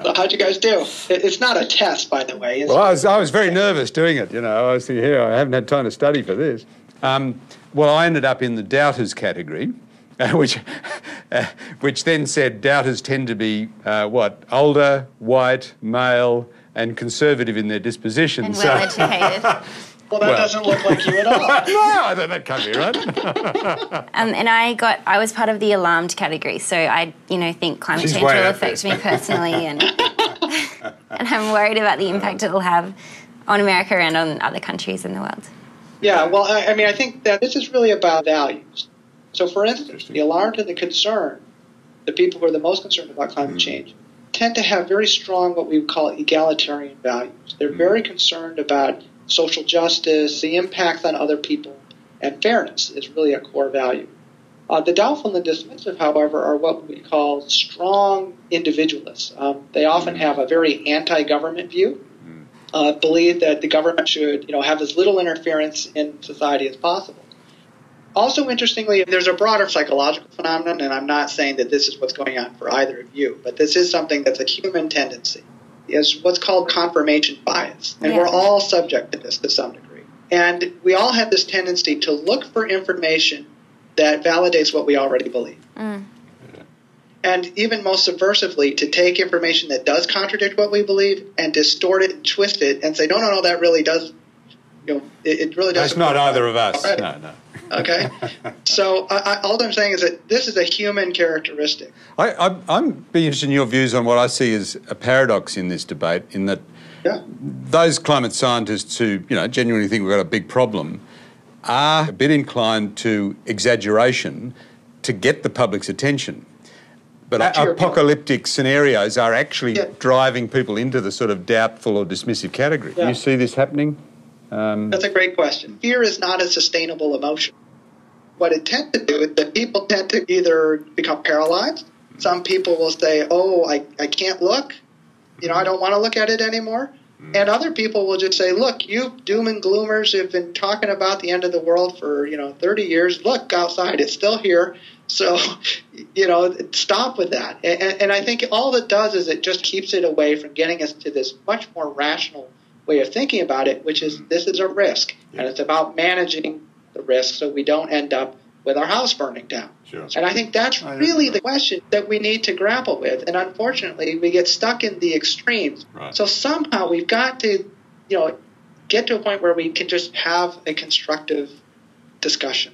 So how'd you guys do? It's not a test, by the way. Well, I was very nervous doing it, I was thinking, I haven't had time to study for this. Well, I ended up in the doubters category, which then said doubters tend to be, older, white, male, and conservative in their disposition. And well-educated. Well, that doesn't look like you at all. No, that can't be right. And I was part of the alarmed category, so I, think climate change will affect me personally, and I'm worried about the impact it will have on America and on other countries in the world. Yeah, well, I think that this is really about values. So, for instance, the alarmed and the concerned, the people who are the most concerned about climate change, tend to have very strong what we would call egalitarian values. They're very concerned about social justice, the impacts on other people, and fairness is really a core value. The doubtful and the dismissive, however, are what we call strong individualists. They often have a very anti-government view, believe that the government should have as little interference in society as possible. Also, interestingly, there's a broader psychological phenomenon, and I'm not saying that this is what's going on for either of you, but this is something that's a human tendency. Is what's called confirmation bias. And we're all subject to this to some degree. And we all have this tendency to look for information that validates what we already believe. And even most subversively, to take information that does contradict what we believe and distort it and twist it and say, no, that really does, it really does. That's not either of us. No. Okay? So all I'm saying is that this is a human characteristic. I'm be interested in your views on what I see as a paradox in this debate, in that those climate scientists who, genuinely think we've got a big problem are a bit inclined to exaggeration to get the public's attention. But apocalyptic scenarios are actually driving people into the sort of doubtful or dismissive category. Do you see this happening? That's a great question. Fear is not a sustainable emotion. What it tends to do is that people tend to either become paralyzed. Some people will say, I can't look. I don't want to look at it anymore. And other people will just say, look, you doom and gloomers have been talking about the end of the world for, 30 years. Look outside, it's still here. So, stop with that. And I think all it does is it just keeps it away from getting us to this much more rational way of thinking about it, which is this is a risk. And it's about managing the risk so we don't end up with our house burning down. Sure. And I think that's really the question that we need to grapple with. And unfortunately, we get stuck in the extremes. Right. So somehow we've got to, get to a point where we can just have a constructive discussion.